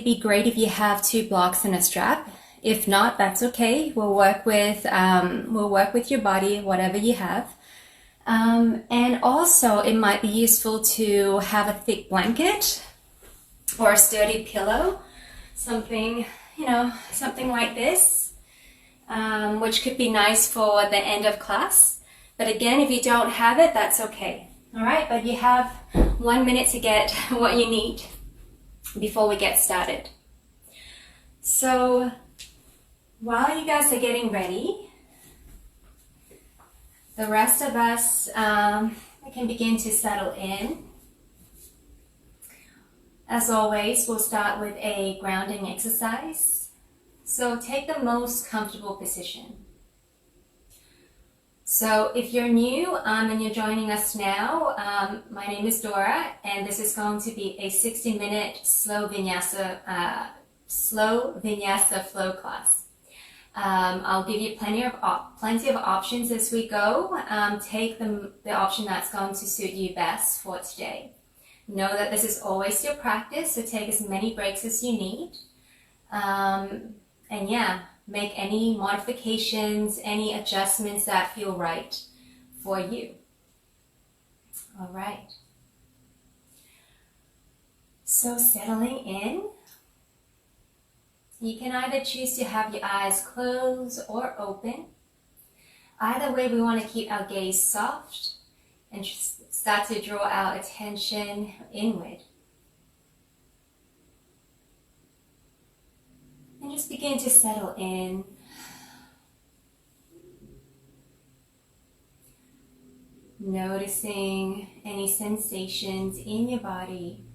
it'd be great if you have 2 blocks and a strap. If not, that's okay. We'll work with your body, whatever you have. And also, it might be useful to have a thick blanket or a sturdy pillow, something like this, which could be nice for the end of class. But again, if you don't have it, that's okay. All right, but you have 1 minute to get what you need before we get started. So while you guys are getting ready, the rest of us can begin to settle in. As always, we'll start with a grounding exercise. So take the most comfortable position. So if you're new and you're joining us now, my name is Dora, and this is going to be a 60-minute slow vinyasa flow class. I'll give you plenty of options as we go. Take the option that's going to suit you best for today. Know that this is always your practice, so take as many breaks as you need. And yeah, make any modifications, any adjustments that feel right for you. All right. So settling in, you can either choose to have your eyes closed or open. Either way, we want to keep our gaze soft and just start to draw our attention inward. And just begin to settle in. Noticing any sensations in your body.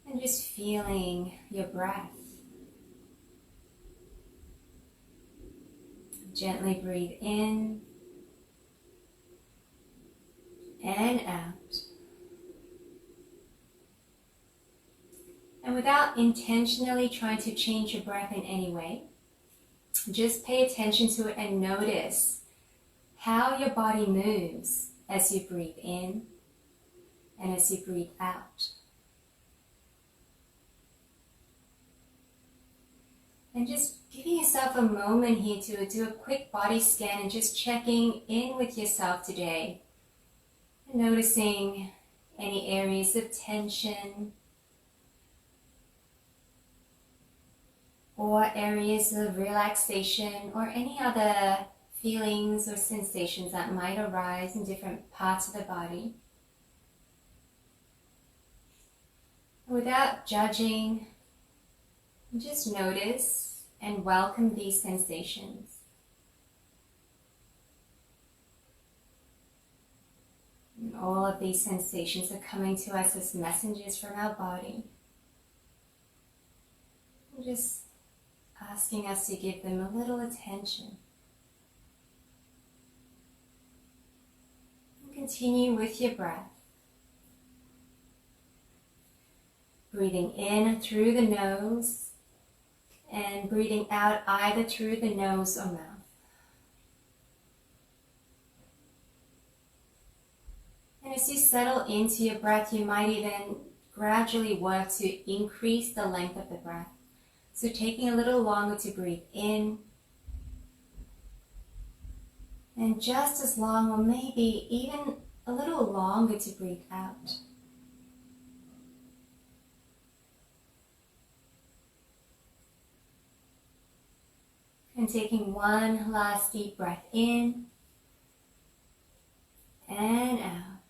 And just feeling your breath. Gently breathe in and out. And without intentionally trying to change your breath in any way, just pay attention to it and notice how your body moves as you breathe in and as you breathe out. And just giving yourself a moment here to do a quick body scan and just checking in with yourself today. And noticing any areas of tension or areas of relaxation or any other feelings or sensations that might arise in different parts of the body. Without judging, just notice and welcome these sensations. And all of these sensations are coming to us as messengers from our body. And just asking us to give them a little attention. And continue with your breath. Breathing in through the nose and breathing out either through the nose or mouth. And as you settle into your breath, you might even gradually work to increase the length of the breath. So taking a little longer to breathe in, and just as long or maybe even a little longer to breathe out. And taking one last deep breath in and out.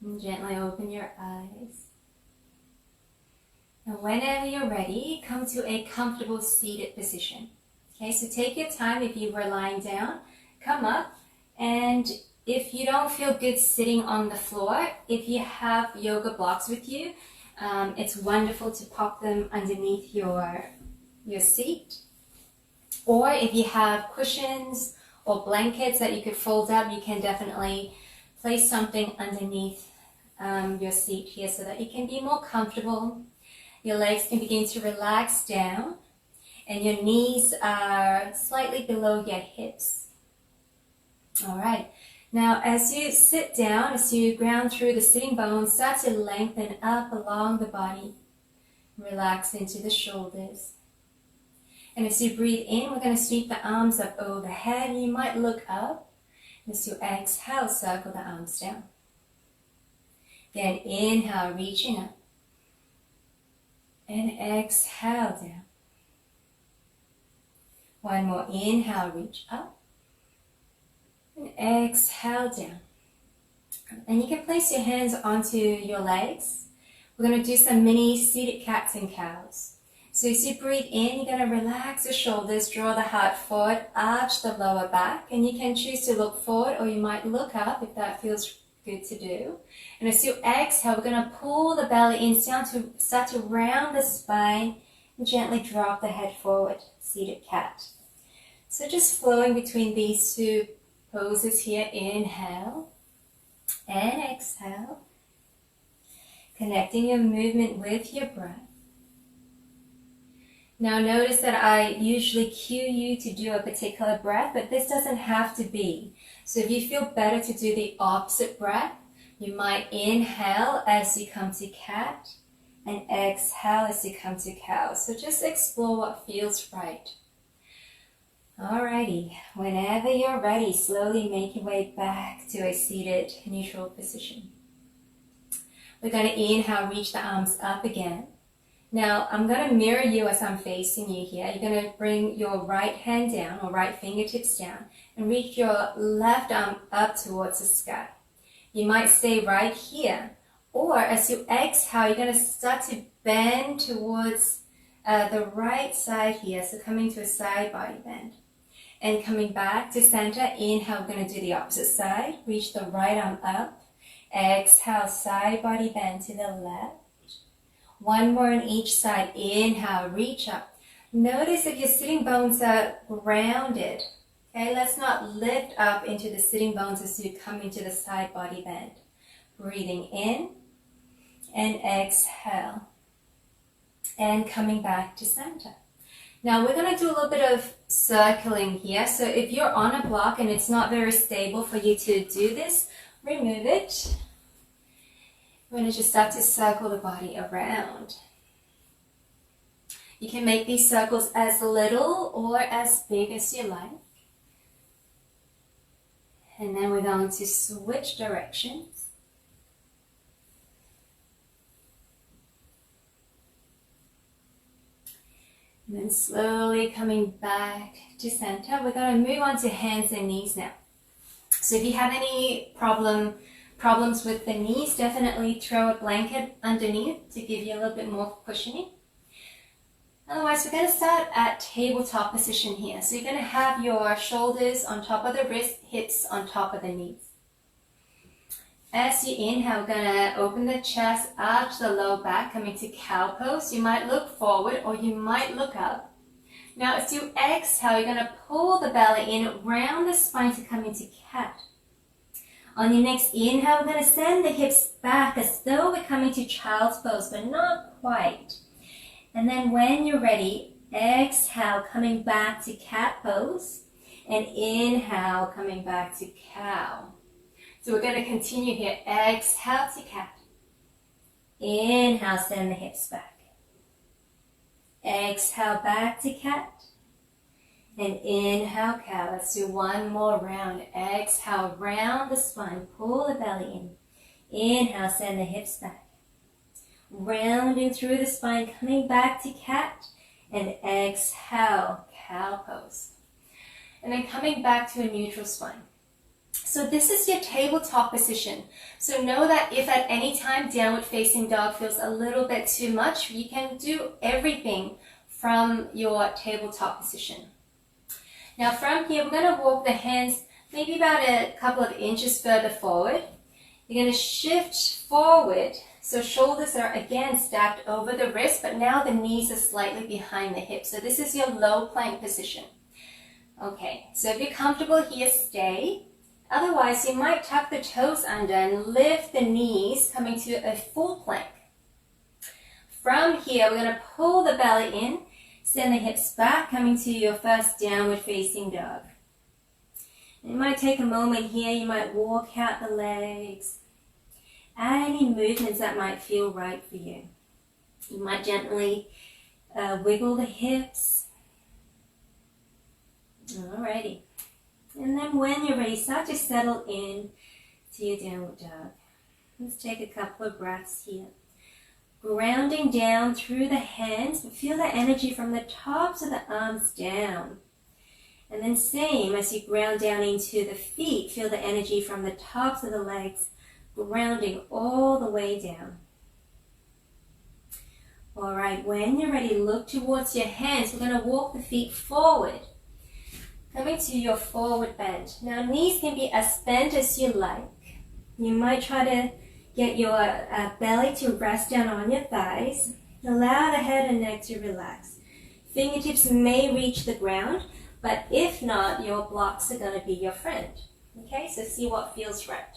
And gently open your eyes. And whenever you're ready, come to a comfortable seated position. Okay, so take your time. If you were lying down, come up. And if you don't feel good sitting on the floor, if you have yoga blocks with you, it's wonderful to pop them underneath your seat. Or if you have cushions or blankets that you could fold up, you can definitely place something underneath your seat here so that you can be more comfortable. Your legs can begin to relax down and your knees are slightly below your hips. All right, Now, as you sit down, as you ground through the sitting bones, start to lengthen up along the body. Relax into the shoulders. And as you breathe in, we're going to sweep the arms up overhead. You might look up. As you exhale, circle the arms down. Again, inhale, reaching up. And exhale down. One more, inhale, reach up. And exhale down. And you can place your hands onto your legs. We're going to do some mini seated cats and cows. So as you breathe in, you're going to relax the shoulders, draw the heart forward, arch the lower back. And you can choose to look forward or you might look up if that feels good to do. And as you exhale, we're going to pull the belly in, start to round the spine and gently drop the head forward, seated cat. So just flowing between these two poses here, inhale and exhale, connecting your movement with your breath. Now notice that I usually cue you to do a particular breath, but this doesn't have to be. So if you feel better to do the opposite breath, you might inhale as you come to cat and exhale as you come to cow. So just explore what feels right. Alrighty, whenever you're ready, slowly make your way back to a seated neutral position. We're going to inhale, reach the arms up again. Now, I'm going to mirror you as I'm facing you here. You're going to bring your right hand down or right fingertips down and reach your left arm up towards the sky. You might stay right here, or as you exhale, you're going to start to bend towards the right side here, so coming to a side body bend. And coming back to center, inhale, we're going to do the opposite side. Reach the right arm up. Exhale, side body bend to the left. One more on each side. Inhale, reach up. Notice if your sitting bones are grounded. Okay, let's not lift up into the sitting bones as you come into the side body bend. Breathing in and exhale. And coming back to center. Now we're going to do a little bit of circling here. So if you're on a block and it's not very stable for you to do this, remove it. We're going to just start to circle the body around. You can make these circles as little or as big as you like. And then we're going to switch directions. And then slowly coming back to center. We're going to move on to hands and knees now. So if you have any problems with the knees, definitely throw a blanket underneath to give you a little bit more cushioning. Otherwise, we're going to start at tabletop position here. So you're going to have your shoulders on top of the wrist, hips on top of the knees. As you inhale, we're going to open the chest, arch the low back, coming to cow pose. You might look forward or you might look up. Now as you exhale, you're going to pull the belly in, round the spine to come into cat. On your next inhale, we're going to send the hips back as though we're coming to child's pose, but not quite. And then when you're ready, exhale, coming back to cat pose, and inhale, coming back to cow. So we're going to continue here. Exhale to cat. Inhale, send the hips back. Exhale, back to cat. And inhale, cow. Let's do one more round. Exhale, round the spine. Pull the belly in. Inhale, send the hips back. Rounding through the spine, coming back to cat. And exhale, cow pose. And then coming back to a neutral spine. So this is your tabletop position. So know that if at any time downward facing dog feels a little bit too much, you can do everything from your tabletop position. Now from here, we're going to walk the hands maybe about a couple of inches further forward. You're going to shift forward. So shoulders are again stacked over the wrist, but now the knees are slightly behind the hips. So this is your low plank position. Okay, so if you're comfortable here, stay. Otherwise, you might tuck the toes under and lift the knees, coming to a full plank. From here, we're going to pull the belly in, send the hips back, coming to your first downward facing dog. You might take a moment here, you might walk out the legs. Add any movements that might feel right for you. You might gently wiggle the hips. Alrighty. And then when you're ready, start to settle in to your downward dog. Let's take a couple of breaths here. Grounding down through the hands, but feel the energy from the tops of the arms down. And then same, as you ground down into the feet, feel the energy from the tops of the legs, grounding all the way down. Alright, when you're ready, look towards your hands. We're going to walk the feet forward. Coming to your forward bend. Now knees can be as bent as you like. You might try to get your belly to rest down on your thighs. Allow the head and neck to relax. Fingertips may reach the ground, but if not, your blocks are going to be your friend. Okay, so see what feels right.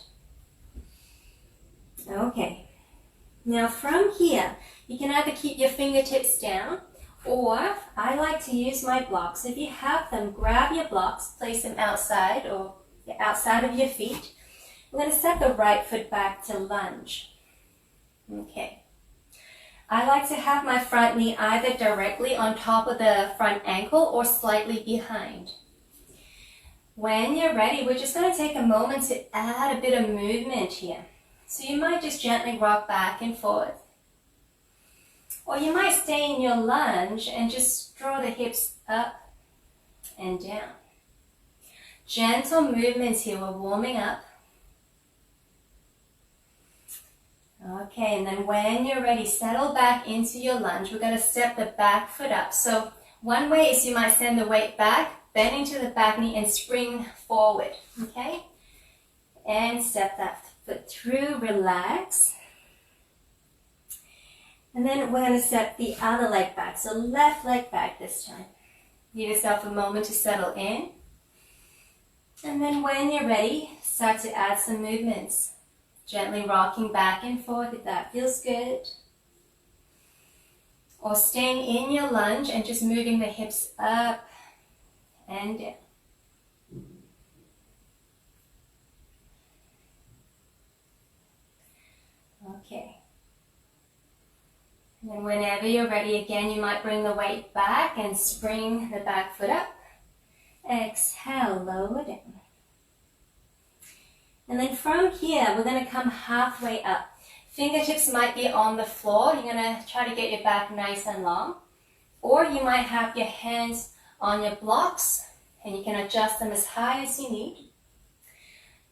Okay, now from here, you can either keep your fingertips down, or I like to use my blocks. If you have them, grab your blocks, place them outside or outside of your feet. We're going to set the right foot back to lunge. Okay. I like to have my front knee either directly on top of the front ankle or slightly behind. When you're ready, we're just going to take a moment to add a bit of movement here. So you might just gently rock back and forth. Or you might stay in your lunge and just draw the hips up and down. Gentle movements here, we're warming up. Okay, and then when you're ready, settle back into your lunge. We're going to step the back foot up. So one way is you might send the weight back, bend into the back knee and spring forward. Okay? And step that foot through, relax. And then we're going to step the other leg back. So left leg back this time. Give yourself a moment to settle in. And then when you're ready, start to add some movements. Gently rocking back and forth if that feels good. Or staying in your lunge and just moving the hips up and down. Okay. And then whenever you're ready again, you might bring the weight back and spring the back foot up. Exhale, lower down. And then from here, we're going to come halfway up. Fingertips might be on the floor. You're going to try to get your back nice and long. Or you might have your hands on your blocks and you can adjust them as high as you need.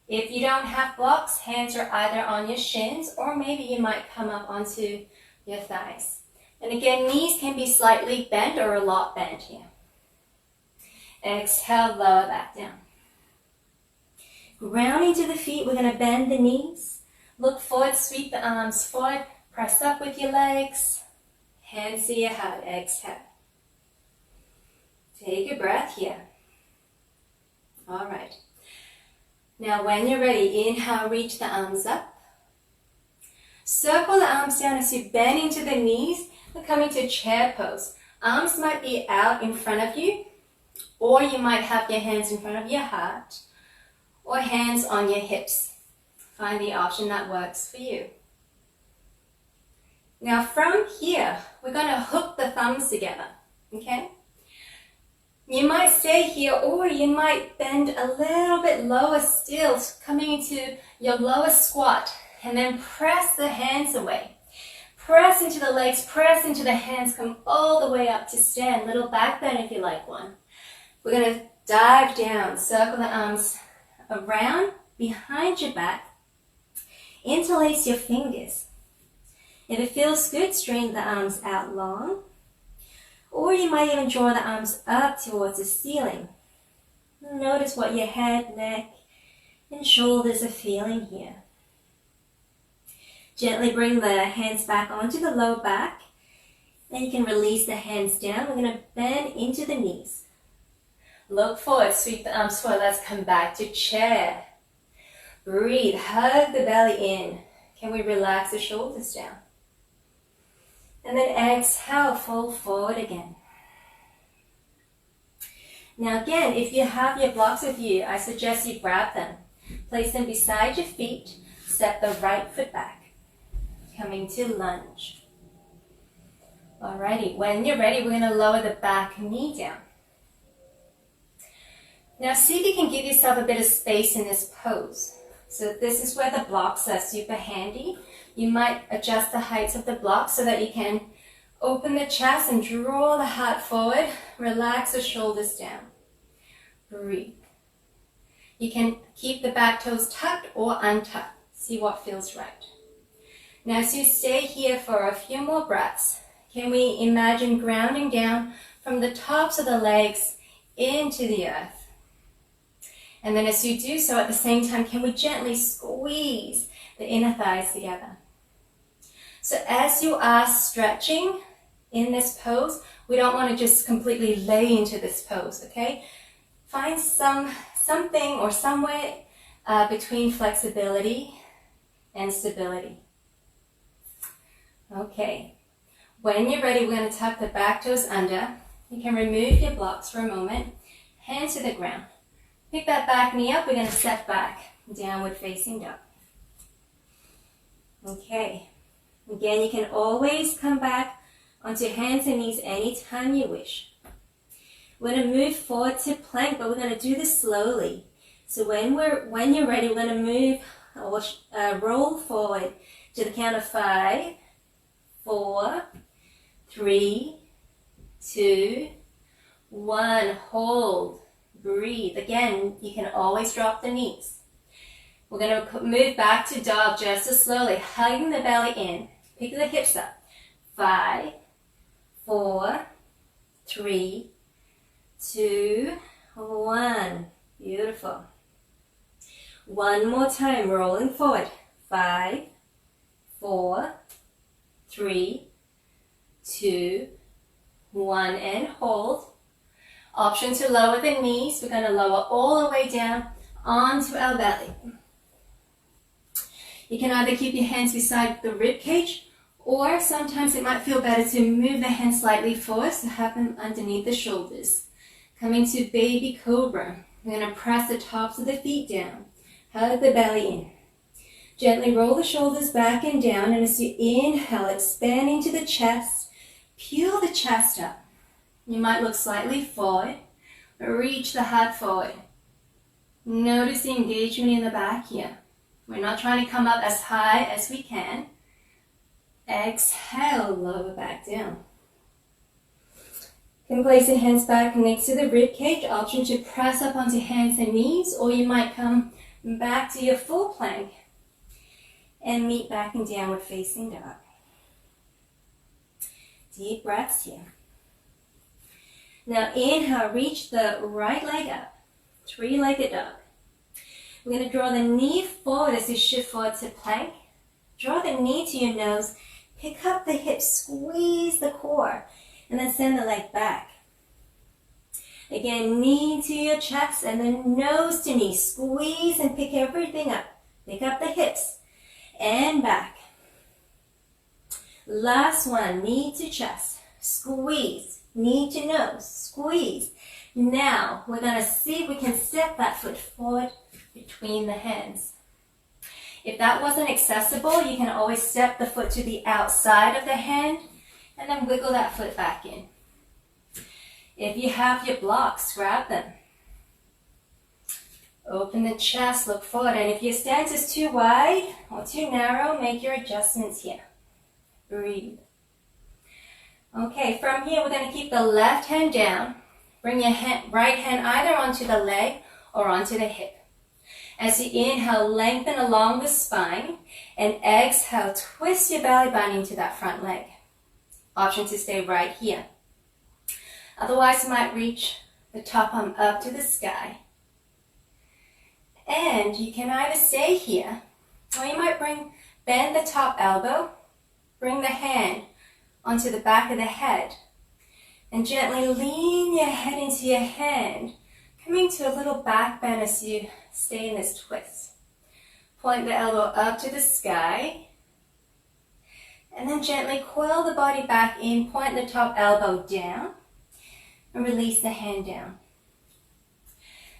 If you don't have blocks, hands are either on your shins or maybe you might come up onto your thighs. And again, knees can be slightly bent or a lot bent here. Exhale, lower back down. Grounding to the feet, we're going to bend the knees. Look forward, sweep the arms forward. Press up with your legs. Hands to your heart. Exhale. Take a breath here. All right. Now when you're ready, inhale, reach the arms up. Circle the arms down as you bend into the knees. We're coming to chair pose. Arms might be out in front of you, or you might have your hands in front of your heart, or hands on your hips. Find the option that works for you. Now from here, we're going to hook the thumbs together, okay? You might stay here, or you might bend a little bit lower still, coming into your lowest squat, and then press the hands away. Press into the legs, press into the hands, come all the way up to stand. Little back bend if you like one. We're going to dive down, circle the arms around, behind your back. Interlace your fingers. If it feels good, straighten the arms out long. Or you might even draw the arms up towards the ceiling. Notice what your head, neck, and shoulders are feeling here. Gently bring the hands back onto the low back. Then you can release the hands down. We're going to bend into the knees. Look forward, sweep the arms forward. Let's come back to chair. Breathe, hug the belly in. Can we relax the shoulders down? And then exhale, fold forward again. Now again, if you have your blocks with you, I suggest you grab them. Place them beside your feet. Step the right foot back. Coming to lunge. Alrighty, when you're ready, we're going to lower the back knee down. Now see if you can give yourself a bit of space in this pose. So this is where the blocks are super handy. You might adjust the height of the block so that you can open the chest and draw the heart forward. Relax the shoulders down. Breathe. You can keep the back toes tucked or untucked. See what feels right. Now as you stay here for a few more breaths, can we imagine grounding down from the tops of the legs into the earth? And then as you do so, at the same time, can we gently squeeze the inner thighs together? So as you are stretching in this pose, we don't want to just completely lay into this pose, okay? Find something or somewhere between flexibility and stability. Okay, when you're ready, we're going to tuck the back toes under. You can remove your blocks for a moment, hands to the ground. Pick that back knee up, we're going to step back, downward facing dog. Okay, again, you can always come back onto hands and knees anytime you wish. We're going to move forward to plank, but we're going to do this slowly. So when you're ready, we're going to move or roll forward to the count of 5, 4, 3, 2, 1. Hold. Breathe. Again, you can always drop the knees. We're going to move back to dog just as slowly, hugging the belly in. Pick the hips up. 5, 4, 3, 2, 1. Beautiful. One more time, rolling forward. 5, 4, 3, 2, 1, and hold. Option to lower the knees. We're going to lower all the way down onto our belly. You can either keep your hands beside the rib cage, or sometimes it might feel better to move the hands slightly forward, so have them underneath the shoulders. Coming to baby cobra. We're going to press the tops of the feet down. Hug the belly in. Gently roll the shoulders back and down, and as you inhale, expand into the chest, peel the chest up. You might look slightly forward, but reach the heart forward. Notice the engagement in the back here. We're not trying to come up as high as we can. Exhale, lower back down. You can place your hands back next to the rib cage. Option to press up onto hands and knees, or you might come back to your full plank and meet back in downward facing dog. Deep breaths here. Now inhale, reach the right leg up, three-legged dog. We're going to draw the knee forward as you shift forward to plank. Draw the knee to your nose, pick up the hips, squeeze the core, and then send the leg back. Again, knee to your chest and then nose to knee. Squeeze and pick everything up. Pick up the hips and back. Last one, knee to chest. Squeeze. Knee to nose. Squeeze. Now, we're going to see if we can step that foot forward between the hands. If that wasn't accessible, you can always step the foot to the outside of the hand and then wiggle that foot back in. If you have your blocks, grab them. Open the chest, look forward, and if your stance is too wide or too narrow, make your adjustments here. Breathe. Okay, from here we're going to keep the left hand down. Bring your right hand either onto the leg or onto the hip. As you inhale, lengthen along the spine, and exhale, twist your belly button into that front leg. Option to stay right here. Otherwise, you might reach the top arm up to the sky. And you can either stay here, or you might bend the top elbow, bring the hand onto the back of the head, and gently lean your head into your hand, coming to a little back bend as you stay in this twist. Point the elbow up to the sky, and then gently coil the body back in, point the top elbow down, and release the hand down.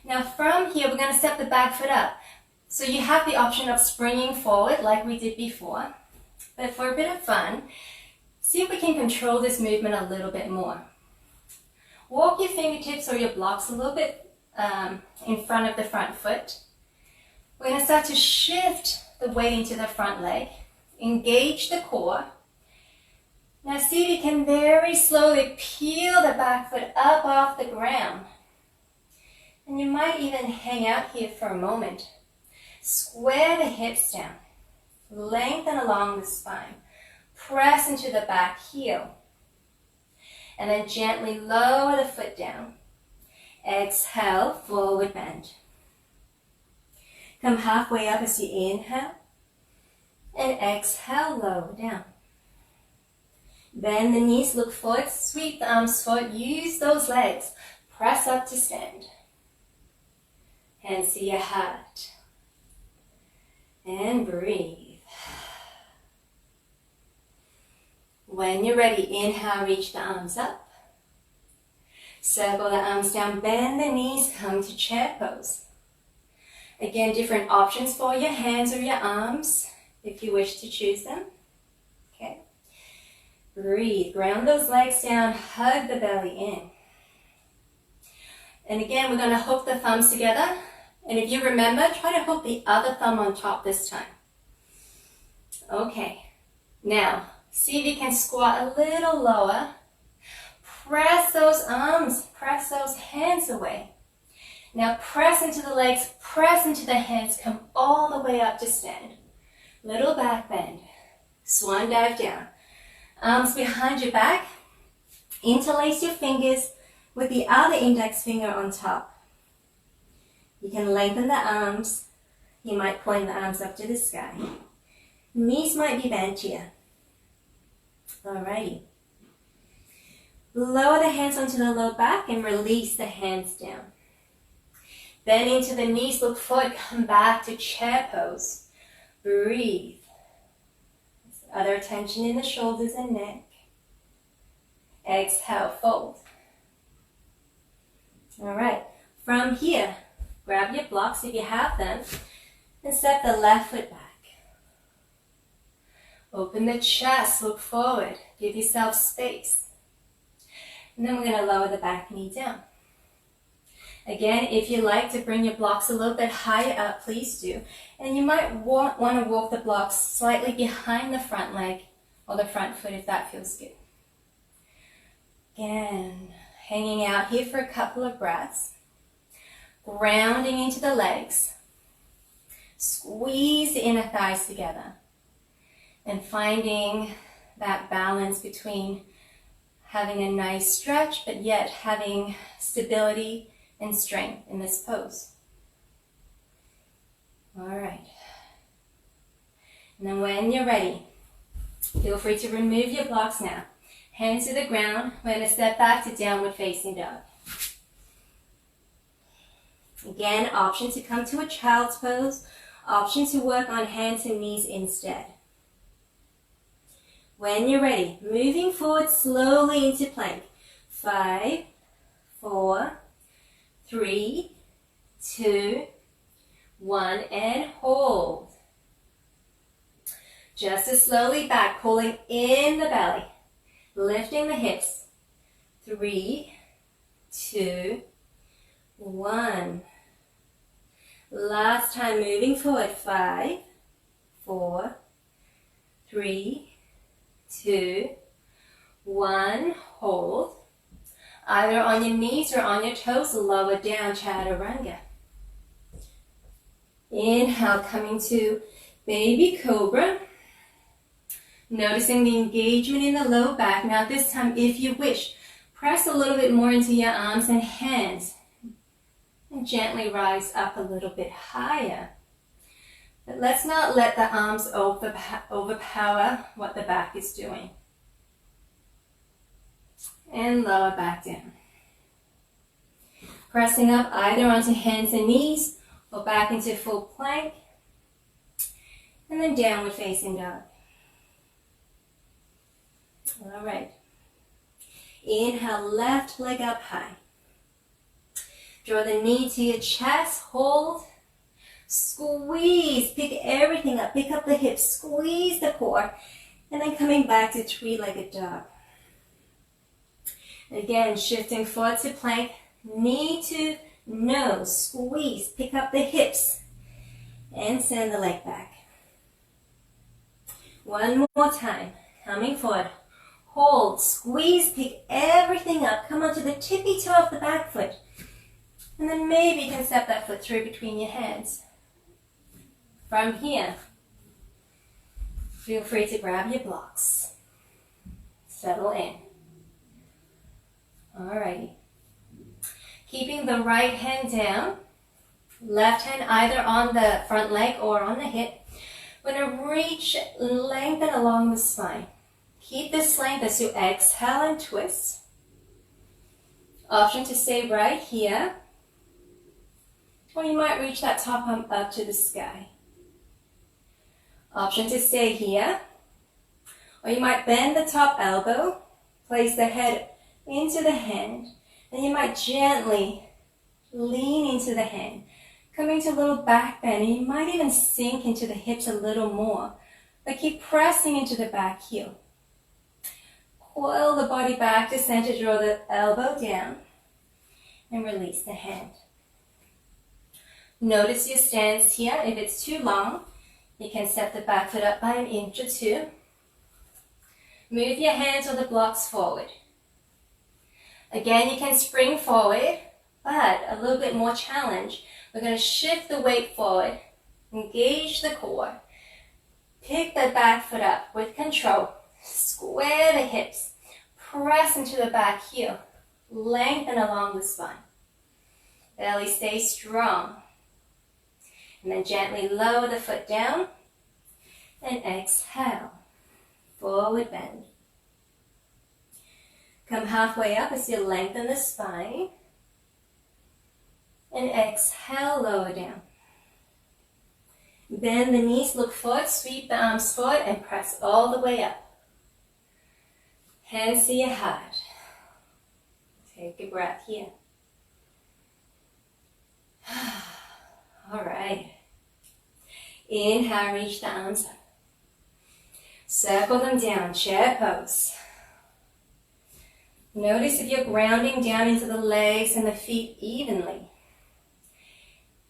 Now from here, we're going to step the back foot up. So you have the option of springing forward like we did before. But for a bit of fun, see if we can control this movement a little bit more. Walk your fingertips or your blocks a little bit in front of the front foot. We're going to start to shift the weight into the front leg. Engage the core. Now see if you can very slowly peel the back foot up off the ground. And you might even hang out here for a moment. Square the hips down. Lengthen along the spine. Press into the back heel. And then gently lower the foot down. Exhale, forward bend. Come halfway up as you inhale. And exhale, lower down. Bend the knees, look forward, sweep the arms forward. Use those legs. Press up to stand. Hands to your heart. And breathe. When you're ready, inhale, reach the arms up. Circle the arms down, bend the knees, come to chair pose. Again, different options for your hands or your arms, if you wish to choose them. Okay. Breathe, ground those legs down, hug the belly in. And again, we're going to hook the thumbs together. And if you remember, try to hook the other thumb on top this time. Okay. Now, see if you can squat a little lower. Press those arms, press those hands away. Now press into the legs, press into the hands, come all the way up to stand. Little back bend. Swan dive down. Arms behind your back. Interlace your fingers with the other index finger on top. You can lengthen the arms. You might point the arms up to the sky. Knees might be bent here. Alrighty. Lower the hands onto the low back and release the hands down. Bend into the knees, look forward, come back to chair pose. Breathe. Other tension in the shoulders and neck. Exhale, fold. Alright, from here, grab your blocks if you have them and step the left foot back. Open the chest, look forward, give yourself space. And then we're going to lower the back knee down. Again, if you like to bring your blocks a little bit higher up, please do. And you might want to walk the blocks slightly behind the front leg or the front foot if that feels good. Again, hanging out here for a couple of breaths. Grounding into the legs. Squeeze the inner thighs together. And finding that balance between having a nice stretch, but yet having stability and strength in this pose. All right. And then when you're ready, feel free to remove your blocks now. Hands to the ground. We're going to step back to downward facing dog. Again, option to come to a child's pose. Option to work on hands and knees instead. When you're ready, moving forward slowly into plank. 5, 4, 3, 2, 1, and hold. Just as slowly back, pulling in the belly, lifting the hips. 3, 2, 1. Last time, moving forward. 5, 4, 3, 2, 1. Hold. Either on your knees or on your toes, lower down, chaturanga. Inhale, coming to baby cobra. Noticing the engagement in the low back. Now this time, if you wish, press a little bit more into your arms and hands. And gently rise up a little bit higher. But let's not let the arms overpower what the back is doing. And lower back down. Pressing up either onto hands and knees or back into full plank. And then downward facing dog. All right. Inhale, left leg up high. Draw the knee to your chest, hold, squeeze, pick everything up, pick up the hips, squeeze the core, and then coming back to three-legged dog. Again, shifting forward to plank, knee to nose, squeeze, pick up the hips, and send the leg back. One more time, coming forward, hold, squeeze, pick everything up, come onto the tippy toe of the back foot, and then maybe you can step that foot through between your hands. From here, feel free to grab your blocks. Settle in. Alrighty. Keeping the right hand down, left hand either on the front leg or on the hip. We're going to reach, lengthen along the spine. Keep this length as you exhale and twist. Option to stay right here. Or you might reach that top arm up to the sky. Option to stay here. Or you might bend the top elbow, place the head into the hand, and you might gently lean into the hand, coming to a little back bend, and you might even sink into the hips a little more, but keep pressing into the back heel. Coil the body back to center, draw the elbow down, and release the hand. Notice your stance here. If it's too long, you can step the back foot up by an inch or two. Move your hands or the blocks forward. Again, you can spring forward, but a little bit more challenge. We're going to shift the weight forward, engage the core, pick the back foot up with control, square the hips, press into the back heel, lengthen along the spine. Belly stays strong. And then gently lower the foot down and exhale, forward bend. Come halfway up as you lengthen the spine. And exhale, lower down. Bend the knees, look forward, sweep the arms forward, and press all the way up. Hands to your heart. Take a breath here. All right. Inhale, reach the arms up. Circle them down, chair pose. Notice if you're grounding down into the legs and the feet evenly.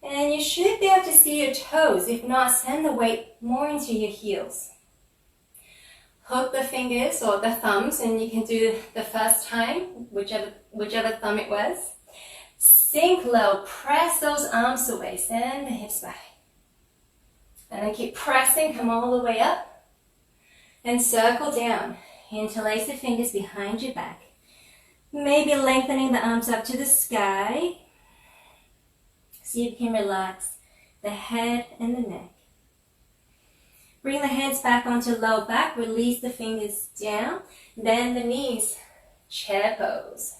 And you should be able to see your toes. If not, send the weight more into your heels. Hook the fingers or the thumbs, and you can do the first time, whichever thumb it was. Sink low, press those arms away, send the hips back. And then keep pressing, come all the way up. And circle down. Interlace the fingers behind your back. Maybe lengthening the arms up to the sky. See if you can relax the head and the neck. Bring the hands back onto low back. Release the fingers down. Bend the knees. Chair pose.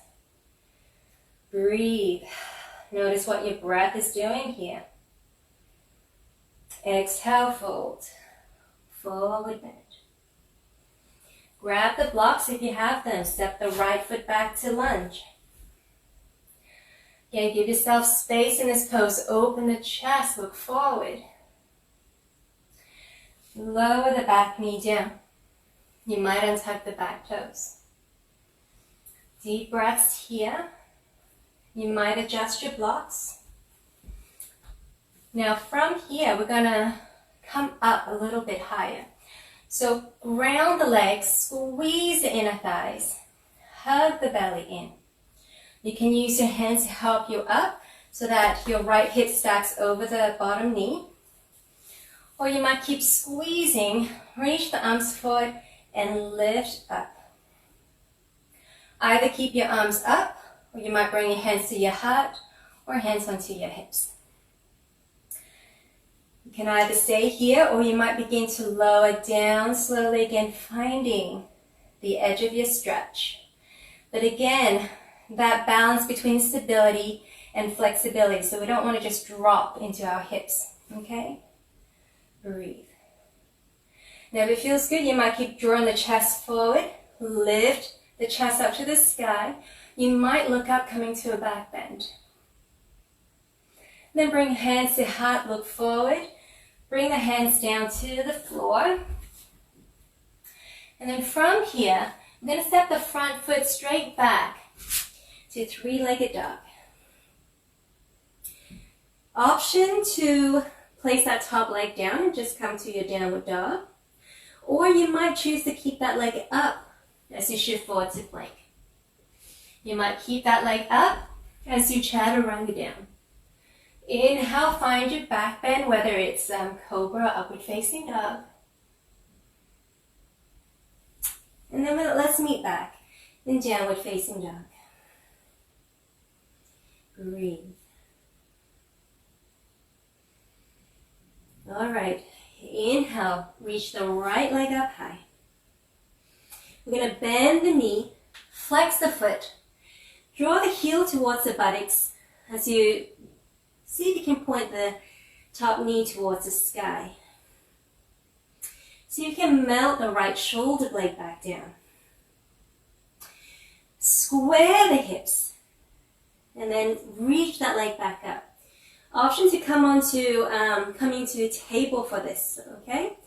Breathe. Notice what your breath is doing here. Exhale, fold. Forward bend. Grab the blocks if you have them. Step the right foot back to lunge. Again, give yourself space in this pose. Open the chest, look forward. Lower the back knee down. You might untuck the back toes. Deep breaths here. You might adjust your blocks. Now from here, we're going to come up a little bit higher. So ground the legs, squeeze the inner thighs, hug the belly in. You can use your hands to help you up so that your right hip stacks over the bottom knee. Or you might keep squeezing, reach the arms forward and lift up. Either keep your arms up, or you might bring your hands to your heart or hands onto your hips. You can either stay here or you might begin to lower down slowly again, finding the edge of your stretch. But again, that balance between stability and flexibility. So we don't want to just drop into our hips, okay? Breathe. Now if it feels good, you might keep drawing the chest forward, lift the chest up to the sky. You might look up, coming to a back bend. Then bring hands to heart, look forward. Bring the hands down to the floor. And then from here, I'm going to step the front foot straight back to three-legged dog. Option to place that top leg down and just come to your downward dog. Or you might choose to keep that leg up as you shift forward to plank. You might keep that leg up as you chaturanga down. Inhale, find your back bend, whether it's cobra or upward facing dog. And then let's meet back in downward facing dog. Breathe. All right, inhale, reach the right leg up high. We're going to bend the knee, flex the foot, draw the heel towards the buttocks as you see if you can point the top knee towards the sky. So you can melt the right shoulder blade back down. Square the hips and then reach that leg back up. Option to come into a table for this, okay?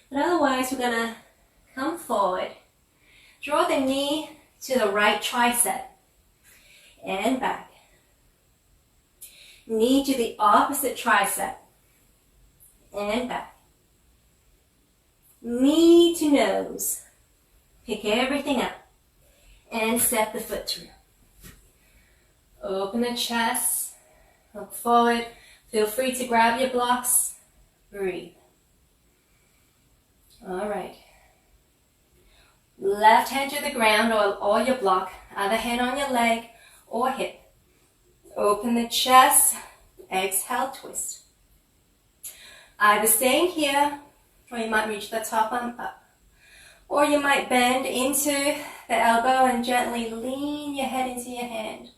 But otherwise we're gonna come forward, draw the knee to the right tricep and back. Knee to the opposite tricep and back. Knee to nose. Pick everything up and step the foot through. Open the chest, look forward. Feel free to grab your blocks. Breathe. All right. Left hand to the ground or your block. Other hand on your leg or hip. Open the chest. Exhale, twist. Either staying here, or you might reach the top arm up. Or you might bend into the elbow and gently lean your head into your hand.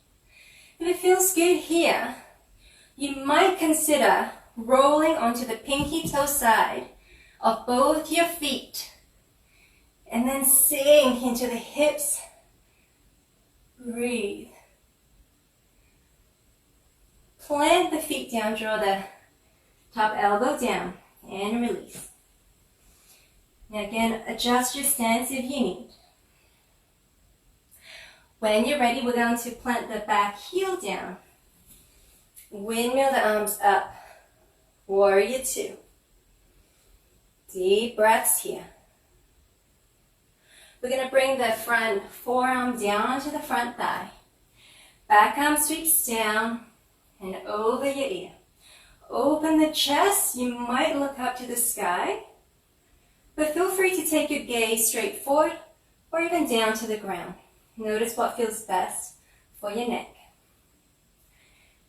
If it feels good here, you might consider rolling onto the pinky toe side of both your feet and then sink into the hips. Breathe. Plant the feet down, draw the top elbow down and release. Now again, adjust your stance if you need. When you're ready, we're going to plant the back heel down. Windmill the arms up. Warrior two. Deep breaths here. We're going to bring the front forearm down onto the front thigh. Back arm sweeps down and over your ear. Open the chest. You might look up to the sky, but feel free to take your gaze straight forward or even down to the ground. Notice what feels best for your neck.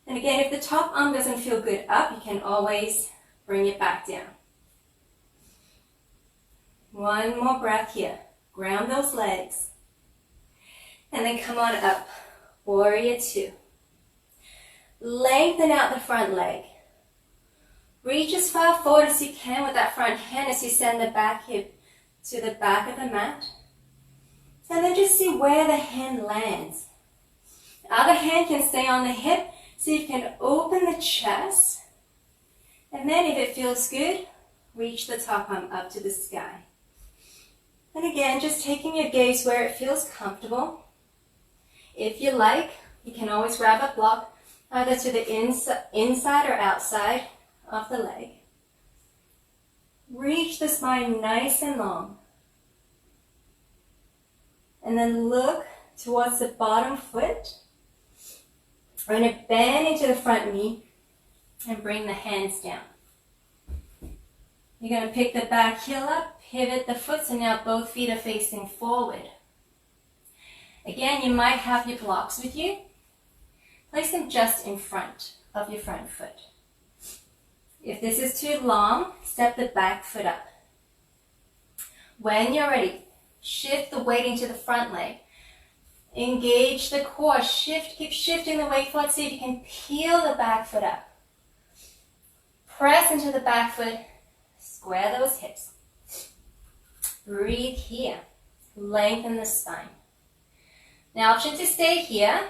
And again, if the top arm doesn't feel good up, you can always bring it back down. One more breath here. Ground those legs. And then come on up. Warrior two. Lengthen out the front leg. Reach as far forward as you can with that front hand as you send the back hip to the back of the mat. And then just see where the hand lands. The other hand can stay on the hip. So you can open the chest, and then if it feels good, reach the top arm up to the sky. And again, just taking your gaze where it feels comfortable. If you like, you can always grab a block, either to the inside or outside of the leg. Reach the spine nice and long. And then look towards the bottom foot. We're going to bend into the front knee and bring the hands down. You're going to pick the back heel up, pivot the foot, so now both feet are facing forward. Again, you might have your blocks with you. Place them just in front of your front foot. If this is too long, step the back foot up. When you're ready, shift the weight into the front leg. Engage the core, keep shifting the weight forward, see if you can peel the back foot up. Press into the back foot, square those hips. Breathe here, lengthen the spine. Now option to stay here,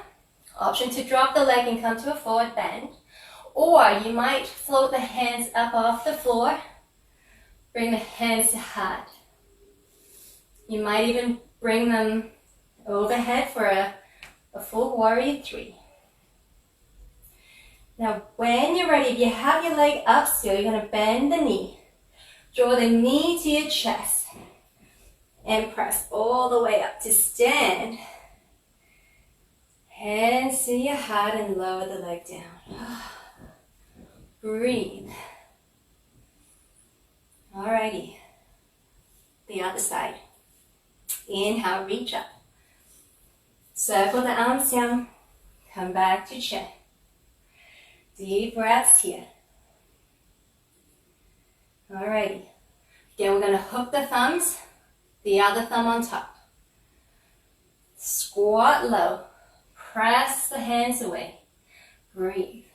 option to drop the leg and come to a forward bend, Or you might float the hands up off the floor. Bring the hands to heart. You might even bring them overhead for a full warrior 3. Now when you're ready, if you have your leg up still, you're going to bend the knee. Draw the knee to your chest. And press all the way up to stand. Hands to your heart and lower the leg down. Breathe. Alrighty. The other side. Inhale, reach up. Circle the arms down. Come back to chair. Deep breaths here. Alrighty. Again, we're going to hook the thumbs. The other thumb on top. Squat low. Press the hands away. Breathe.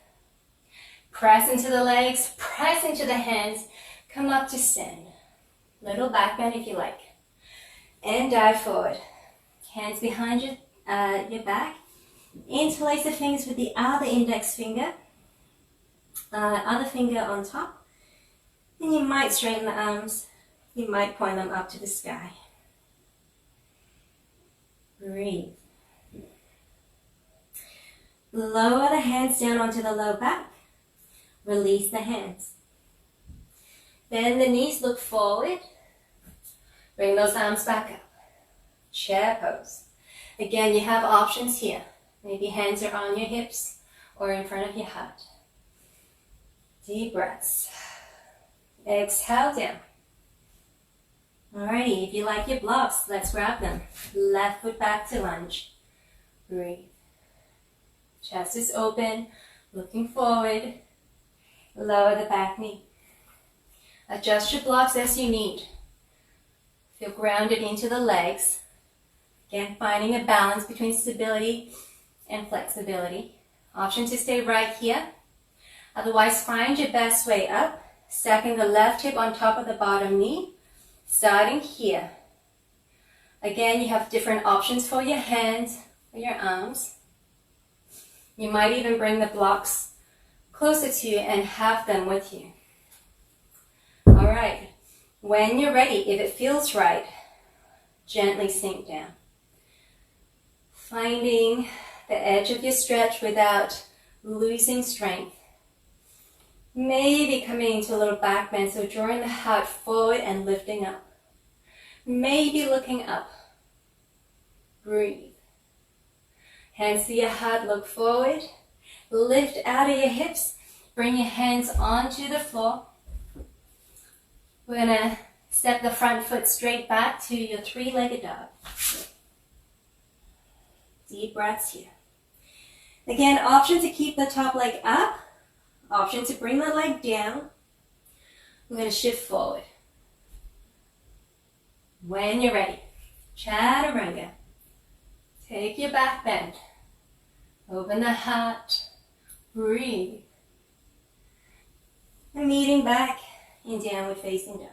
Press into the legs. Press into the hands. Come up to stand. Little back bend if you like. And dive forward. Hands behind your back. Interlace the fingers with the other index finger. Other finger on top. And you might straighten the arms. You might point them up to the sky. Breathe. Lower the hands down onto the low back. Release the hands. Bend the knees, look forward. Bring those arms back up. Chair pose. Again, you have options here. Maybe hands are on your hips or in front of your heart. Deep breaths. Exhale down. Alrighty, if you like your blocks, let's grab them. Left foot back to lunge. Breathe. Chest is open, looking forward. Lower the back knee. Adjust your blocks as you need. Feel grounded into the legs. Again, finding a balance between stability and flexibility. Option to stay right here. Otherwise, find your best way up. Stacking the left hip on top of the bottom knee. Starting here. Again, you have different options for your hands, for your arms. You might even bring the blocks closer to you and have them with you. All right. When you're ready, if it feels right, gently sink down. Finding the edge of your stretch without losing strength. Maybe coming into a little back bend, so drawing the heart forward and lifting up. Maybe looking up. Breathe. Hands to your heart, look forward. Lift out of your hips. Bring your hands onto the floor. We're going to step the front foot straight back to your 3-legged dog. Deep breaths here. Again, option to keep the top leg up. Option to bring the leg down. We're going to shift forward. When you're ready, chaturanga. Take your back bend. Open the heart. Breathe. And meeting back in downward facing dog.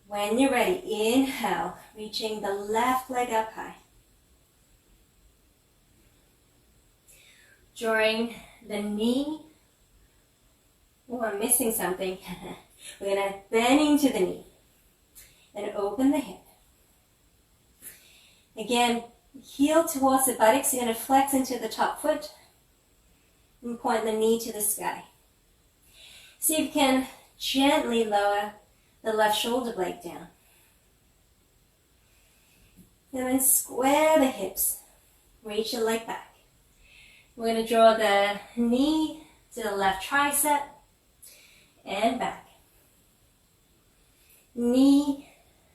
When you're ready, inhale, reaching the left leg up high. Drawing the knee. Oh, I'm missing something. We're going to bend into the knee and open the hip. Again, heel towards the buttocks. You're going to flex into the top foot and point the knee to the sky. See if you can gently lower the left shoulder blade down. And then square the hips. Reach your leg back. We're going to draw the knee to the left tricep and back. Knee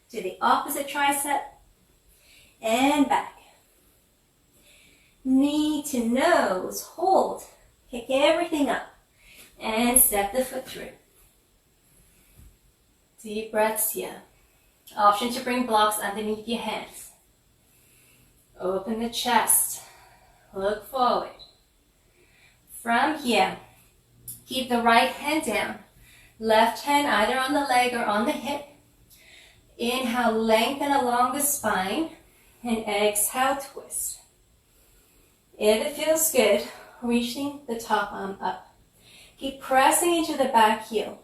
to the opposite tricep and back. Knee to nose, hold. Kick everything up and step the foot through. Deep breaths here. Option to bring blocks underneath your hands. Open the chest. Look forward. From here, keep the right hand down. Left hand either on the leg or on the hip. Inhale, lengthen along the spine. And exhale, twist. If it feels good, reaching the top arm up. Keep pressing into the back heel.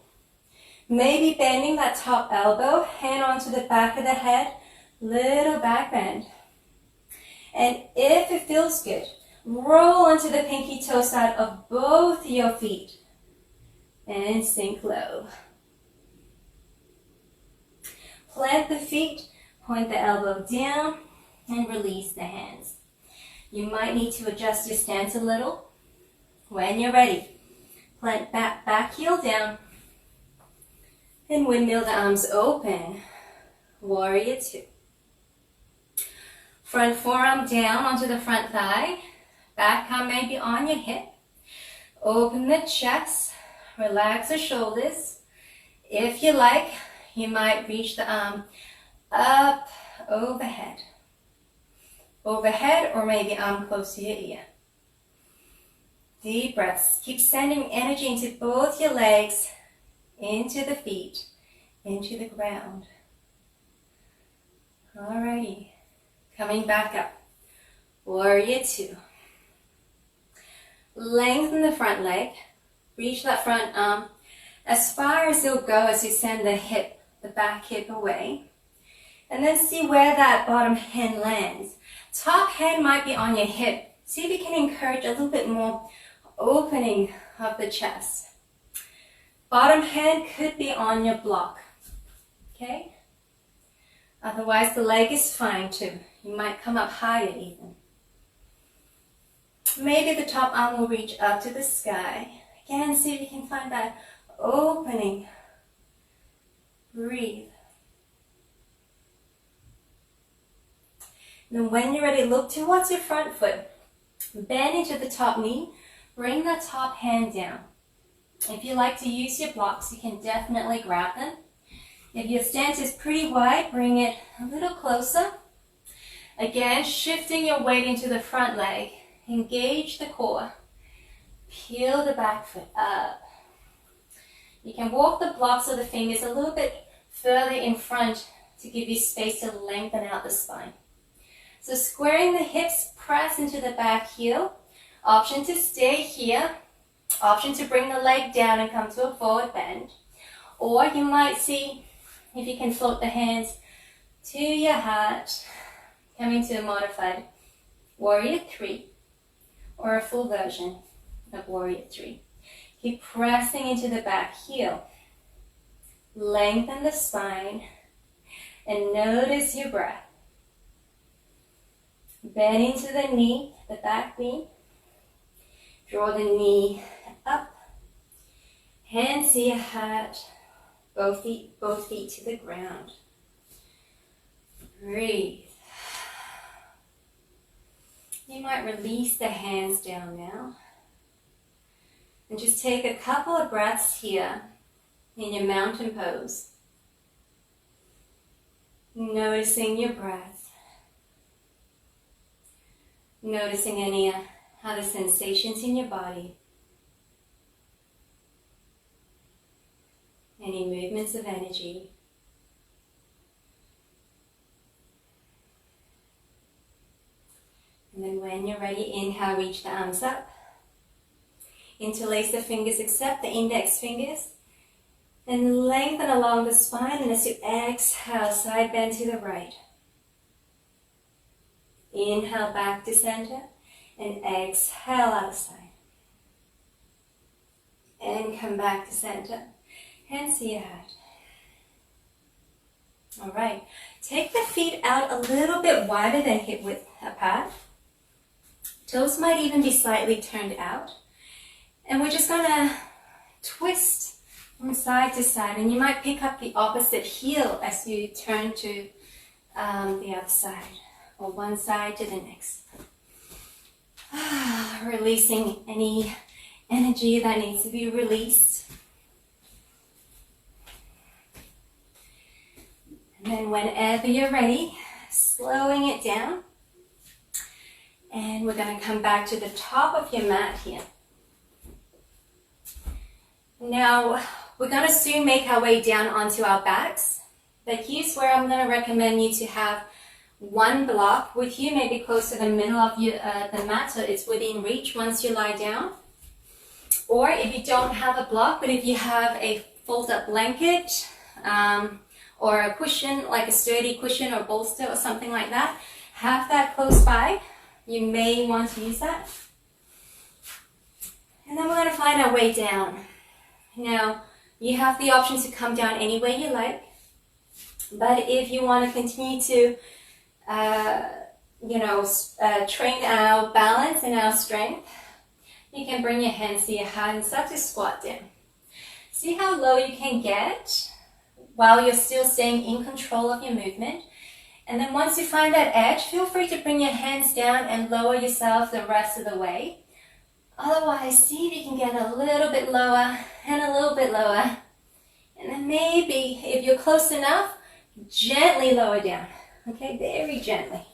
Maybe bending that top elbow, hand onto the back of the head, little back bend. And if it feels good, roll onto the pinky toe side of both your feet and sink low. Plant the feet, point the elbow down, and release the hands. You might need to adjust your stance a little. When you're ready, plant back heel down, and windmill the arms open. Warrior two. Front forearm down onto the front thigh. Back arm may be on your hip. Open the chest. Relax the shoulders. If you like, you might reach the arm up overhead. Overhead, or maybe arm close to your ear. Deep breaths. Keep sending energy into both your legs, into the feet, into the ground. Alrighty. Coming back up. Warrior two. Lengthen the front leg. Reach that front arm as far as it'll go as you send the back hip away. And then see where that bottom hand lands. Top hand might be on your hip. See if you can encourage a little bit more opening of the chest. Bottom hand could be on your block. Okay? Otherwise, the leg is fine too. You might come up higher even. Maybe the top arm will reach up to the sky. Again, see if you can find that opening. Breathe. Then when you're ready, look towards your front foot. Bend into the top knee. Bring the top hand down. If you like to use your blocks, you can definitely grab them. If your stance is pretty wide, bring it a little closer. Again, shifting your weight into the front leg. Engage the core. Peel the back foot up. You can walk the blocks of the fingers a little bit further in front to give you space to lengthen out the spine. So squaring the hips, press into the back heel. Option to stay here. Option to bring the leg down and come to a forward bend. Or you might see if you can float the hands to your heart, coming to a modified warrior three, or a full version of warrior three. Keep pressing into the back heel. Lengthen the spine and notice your breath. Bend into the knee, the back knee. Draw the knee up. Hands to your heart. Both feet to the ground. Breathe. You might release the hands down now. And just take a couple of breaths here in your mountain pose. Noticing your breath. Noticing any other sensations in your body. Any movements of energy. And then when you're ready, inhale, reach the arms up. Interlace the fingers, except the index fingers. And lengthen along the spine, and as you exhale, side bend to the right. Inhale back to center, and exhale out side. And come back to center. Hands to your heart. All right. Take the feet out a little bit wider than hip width apart. Toes might even be slightly turned out. And we're just going to twist from side to side. And you might pick up the opposite heel as you turn to the other side. Or one side to the next. Releasing any energy that needs to be released. And then whenever you're ready, slowing it down. And we're going to come back to the top of your mat here. Now, we're going to soon make our way down onto our backs. But here's where I'm going to recommend you to have one block with you, maybe close to the middle of the mat, so it's within reach once you lie down. Or if you don't have a block, but if you have a fold-up blanket or a cushion, like a sturdy cushion or bolster or something like that, have that close by. You may want to use that. And then we're going to find our way down. Now, you have the option to come down any way you like. But if you want to continue to, train our balance and our strength, you can bring your hands to your heart and start to squat down. See how low you can get while you're still staying in control of your movement. And then once you find that edge, feel free to bring your hands down and lower yourself the rest of the way. Otherwise, see if you can get a little bit lower and a little bit lower. And then maybe, if you're close enough, gently lower down. Okay, very gently.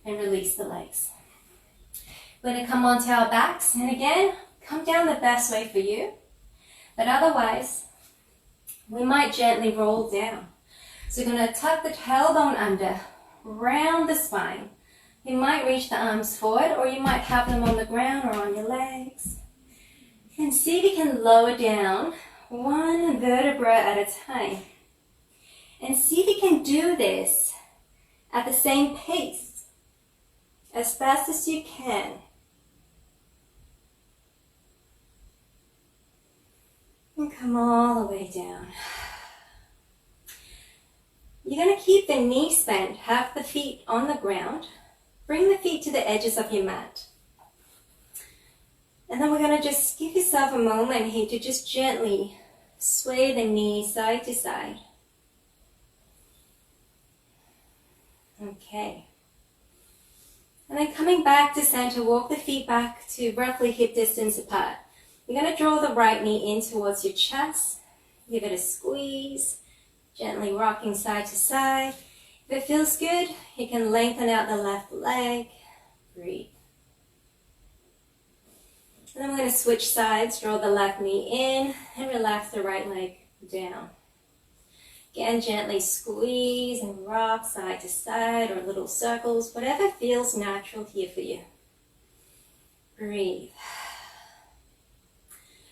And release the legs. We're going to come onto our backs. And again, come down the best way for you. But otherwise, we might gently roll down. So we're going to tuck the tailbone under, round the spine. You might reach the arms forward, or you might have them on the ground or on your legs. And see if you can lower down one vertebra at a time. And see if you can do this at the same pace, as fast as you can. And come all the way down. You're going to keep the knees bent, have the feet on the ground. Bring the feet to the edges of your mat. And then we're going to just give yourself a moment here to just gently sway the knees side to side. Okay. And then coming back to center, walk the feet back to roughly hip distance apart. You're going to draw the right knee in towards your chest. Give it a squeeze, gently rocking side to side. If it feels good, you can lengthen out the left leg. Breathe. And then we're going to switch sides, draw the left knee in, and relax the right leg down. Again, gently squeeze and rock side to side or little circles, whatever feels natural here for you. Breathe.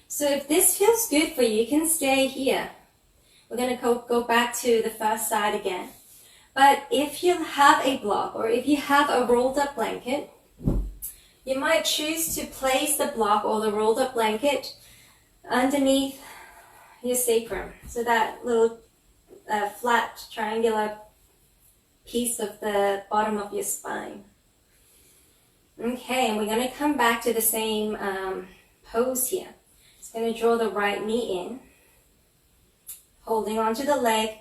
So if this feels good for you, you can stay here. We're going to go back to the first side again. But if you have a block or if you have a rolled up blanket, you might choose to place the block or the rolled up blanket underneath your sacrum. So that little flat triangular piece of the bottom of your spine. Okay, and we're going to come back to the same pose here. Just going to draw the right knee in, holding onto the leg.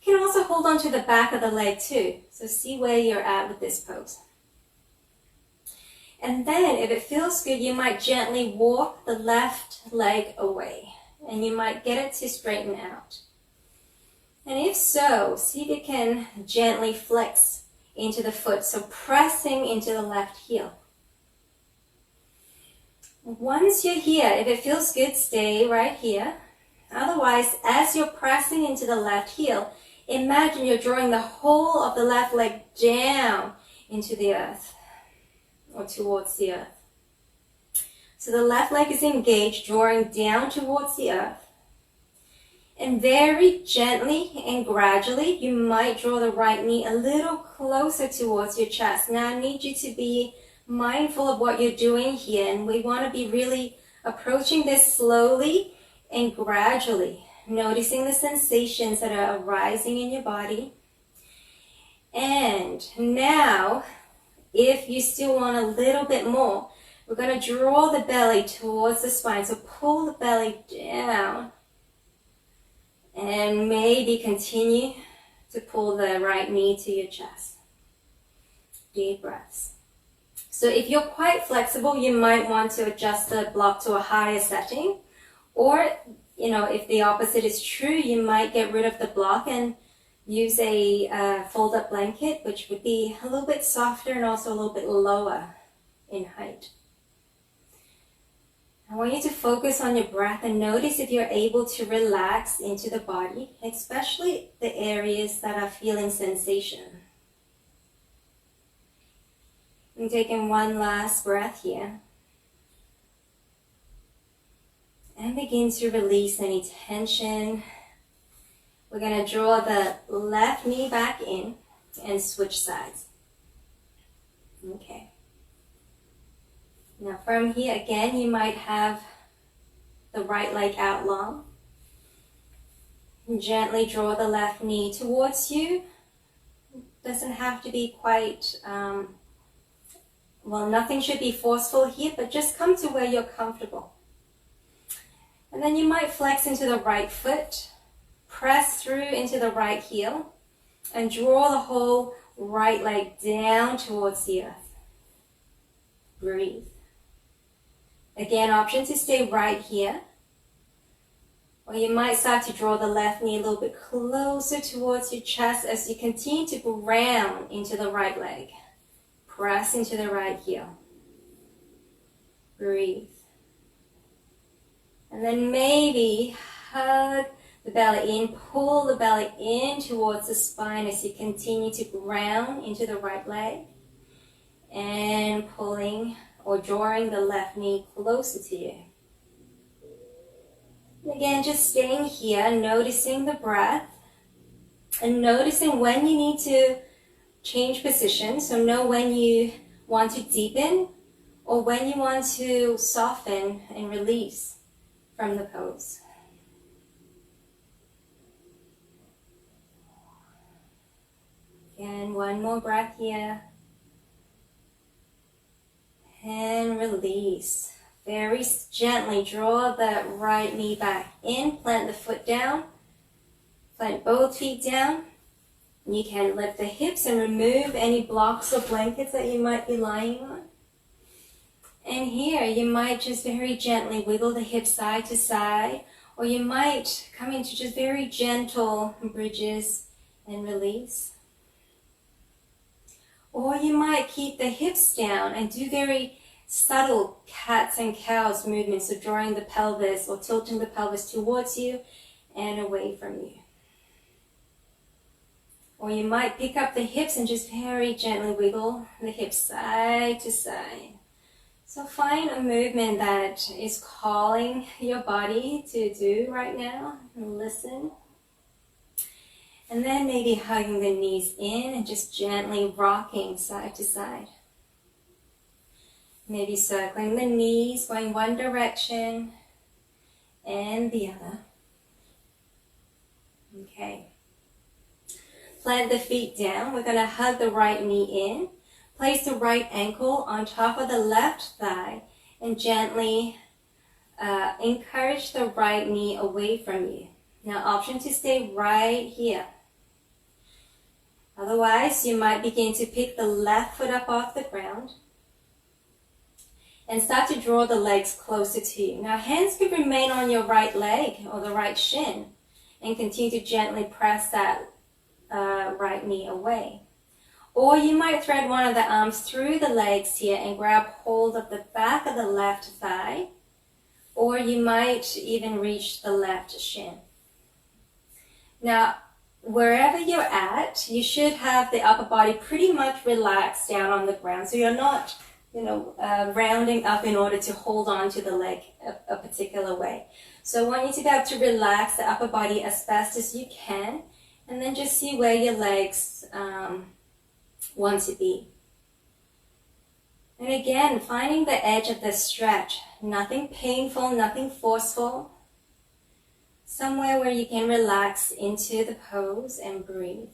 You can also hold on to the back of the leg too. So see where you're at with this pose. And then if it feels good, you might gently walk the left leg away. And you might get it to straighten out. And if so, see if you can gently flex into the foot. So pressing into the left heel. Once you're here, if it feels good, stay right here. Otherwise, as you're pressing into the left heel, imagine you're drawing the whole of the left leg down into the earth or towards the earth. So the left leg is engaged, drawing down towards the earth. And very gently and gradually, you might draw the right knee a little closer towards your chest. Now I need you to be mindful of what you're doing here, and we want to be really approaching this slowly and gradually, noticing the sensations that are arising in your body. And now, if you still want a little bit more, we're going to draw the belly towards the spine. So pull the belly down and maybe continue to pull the right knee to your chest. Deep breaths. So if you're quite flexible, you might want to adjust the block to a higher setting. Or, if the opposite is true, you might get rid of the block and use a fold-up blanket, which would be a little bit softer and also a little bit lower in height. I want you to focus on your breath and notice if you're able to relax into the body, especially the areas that are feeling sensation. And taking one last breath here. And begin to release any tension. We're going to draw the left knee back in and switch sides. Okay. Now from here, again, you might have the right leg out long. And gently draw the left knee towards you. Doesn't have to be quite, nothing should be forceful here, but just come to where you're comfortable. And then you might flex into the right foot, press through into the right heel, and draw the whole right leg down towards the earth. Breathe. Again, option to stay right here. Or you might start to draw the left knee a little bit closer towards your chest as you continue to ground into the right leg. Press into the right heel. Breathe. And then maybe hug the belly in, pull the belly in towards the spine as you continue to ground into the right leg. And pulling or drawing the left knee closer to you. Again, just staying here, noticing the breath, and noticing when you need to change position. So know when you want to deepen or when you want to soften and release from the pose. Again, one more breath here. And release. Very gently draw the right knee back in, plant the foot down, plant both feet down. You can lift the hips and remove any blocks or blankets that you might be lying on. And here you might just very gently wiggle the hips side to side, or you might come into just very gentle bridges and release. Or you might keep the hips down and do very subtle cats and cows movements, so drawing the pelvis or tilting the pelvis towards you and away from you. Or you might pick up the hips and just very gently wiggle the hips side to side. So find a movement that is calling your body to do right now and listen. And then maybe hugging the knees in and just gently rocking side to side. Maybe circling the knees, going one direction and the other. Okay. Plant the feet down. We're going to hug the right knee in. Place the right ankle on top of the left thigh and gently encourage the right knee away from you. Now, option to stay right here. Otherwise, you might begin to pick the left foot up off the ground and start to draw the legs closer to you. Now, hands could remain on your right leg or the right shin and continue to gently press that right knee away. Or you might thread one of the arms through the legs here and grab hold of the back of the left thigh. Or you might even reach the left shin. Now, wherever you're at, you should have the upper body pretty much relaxed down on the ground. So you're not rounding up in order to hold on to the leg a particular way. So I want you to be able to relax the upper body as best as you can, and then just see where your legs want to be. And again, finding the edge of the stretch, nothing painful, nothing forceful, somewhere where you can relax into the pose and breathe.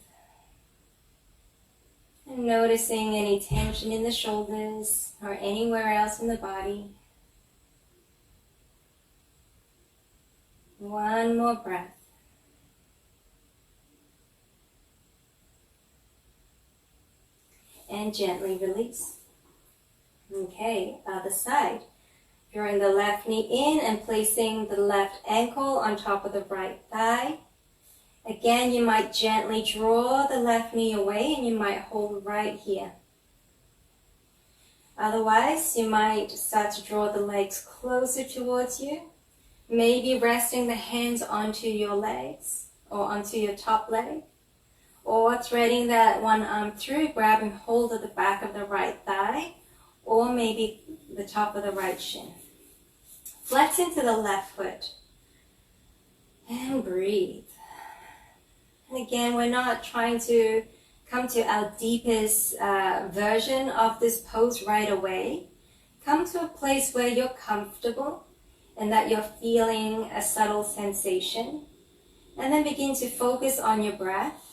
And noticing any tension in the shoulders or anywhere else in the body. One more breath. And gently release. Okay, other side. Drawing the left knee in and placing the left ankle on top of the right thigh. Again, you might gently draw the left knee away and you might hold right here. Otherwise, you might start to draw the legs closer towards you. Maybe resting the hands onto your legs or onto your top leg. or threading that one arm through, grabbing hold of the back of the right thigh, or maybe the top of the right shin. Flex into the left foot. And breathe. And again, we're not trying to come to our deepest version of this pose right away. Come to a place where you're comfortable and that you're feeling a subtle sensation. And then begin to focus on your breath.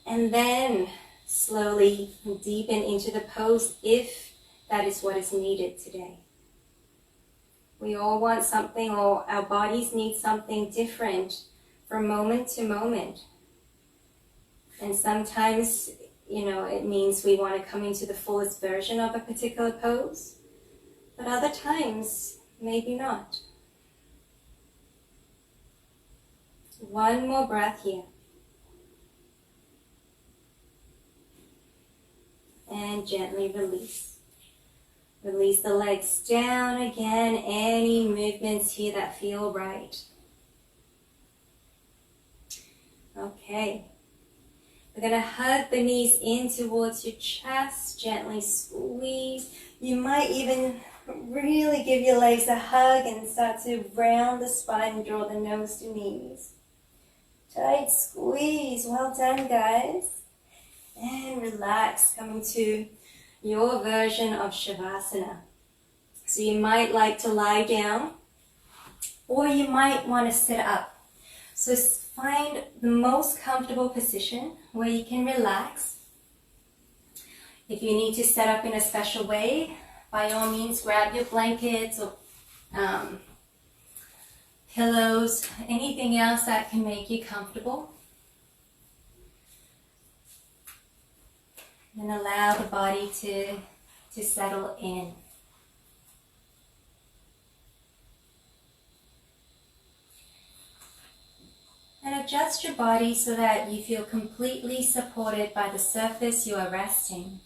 And then slowly deepen into the pose if that is what is needed today. We all want something, or our bodies need something different from moment to moment. And sometimes, it means we want to come into the fullest version of a particular pose. But other times, maybe not. One more breath here. And gently release. Release the legs down again. Any movements here that feel right. Okay. We're going to hug the knees in towards your chest. Gently squeeze. You might even really give your legs a hug and start to round the spine and draw the nose to knees. Tight squeeze. Well done, guys. And relax, coming to your version of Shavasana. So you might like to lie down, or you might want to sit up. So find the most comfortable position where you can relax. If you need to set up in a special way, by all means grab your blankets or pillows, anything else that can make you comfortable. And allow the body to settle in. And adjust your body so that you feel completely supported by the surface you are resting.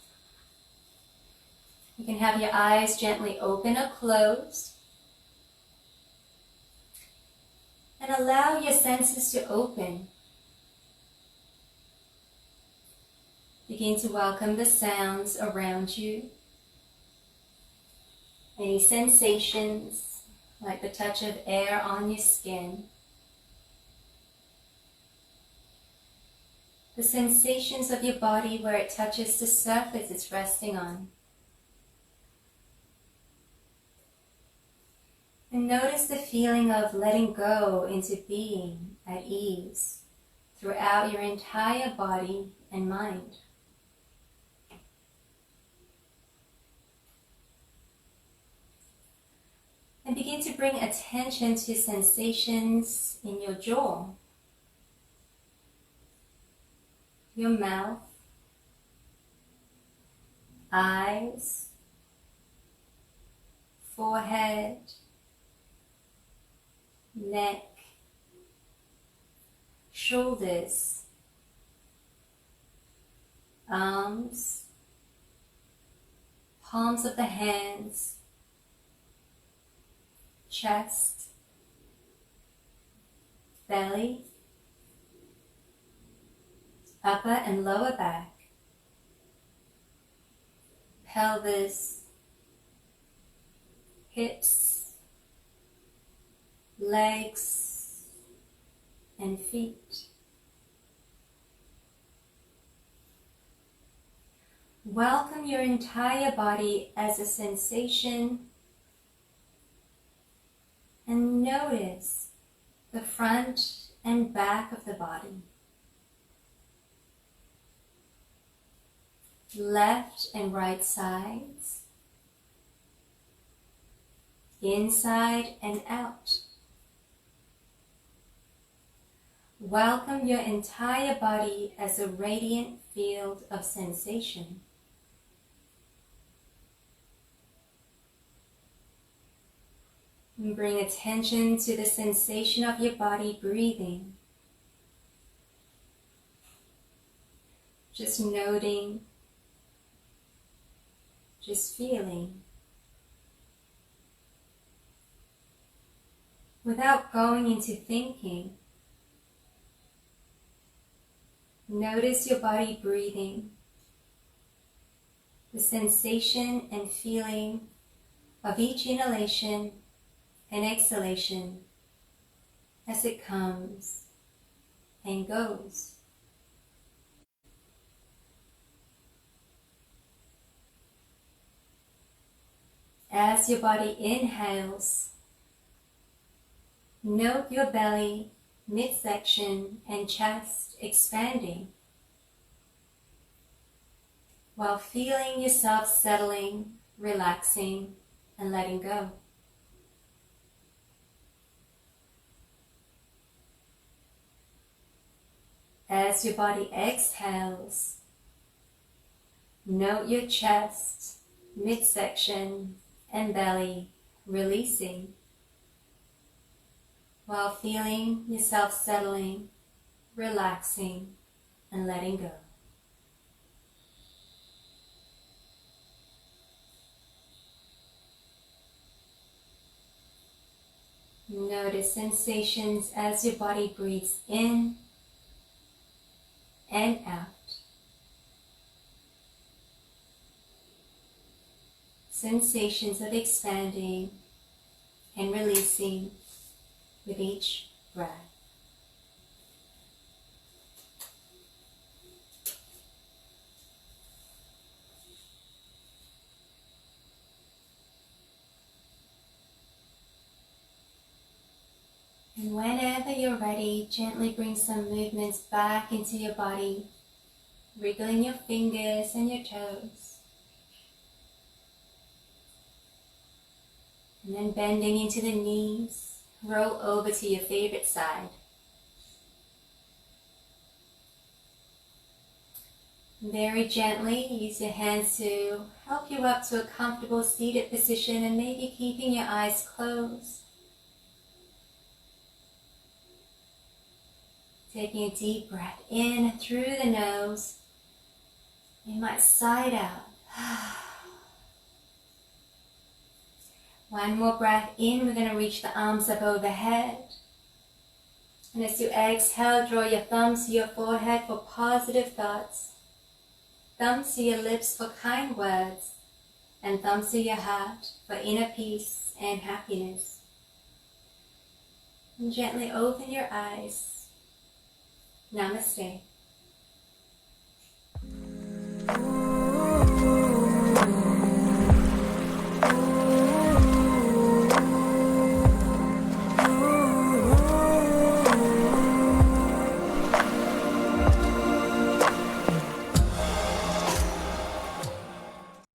You can have your eyes gently open or closed. And allow your senses to open. Begin to welcome the sounds around you. Any sensations, like the touch of air on your skin. The sensations of your body where it touches the surface it's resting on. And notice the feeling of letting go into being at ease throughout your entire body and mind. And begin to bring attention to sensations in your jaw, your mouth, eyes, forehead, neck, shoulders, arms, palms of the hands, chest, belly, upper and lower back, pelvis, hips, legs, and feet. Welcome your entire body as a sensation, and notice the front and back of the body, left and right sides, inside and out. Welcome your entire body as a radiant field of sensation. And bring attention to the sensation of your body breathing. Just noting, just feeling. Without going into thinking. Notice your body breathing, the sensation and feeling of each inhalation and exhalation as it comes and goes. As your body inhales, note your belly, midsection, and chest expanding, while feeling yourself settling, relaxing, and letting go. As your body exhales, note your chest, midsection, and belly releasing, while feeling yourself settling, relaxing, and letting go. Notice sensations as your body breathes in and out. Sensations of expanding and releasing with each breath. And whenever you're ready, gently bring some movements back into your body, wriggling your fingers and your toes. And then bending into the knees, roll over to your favorite side. Very gently use your hands to help you up to a comfortable seated position, and maybe keeping your eyes closed. Taking a deep breath in through the nose. You might sigh it out. One more breath in. We're going to reach the arms up overhead. And as you exhale, draw your thumbs to your forehead for positive thoughts. Thumbs to your lips for kind words. And thumbs to your heart for inner peace and happiness. And gently open your eyes. Namaste.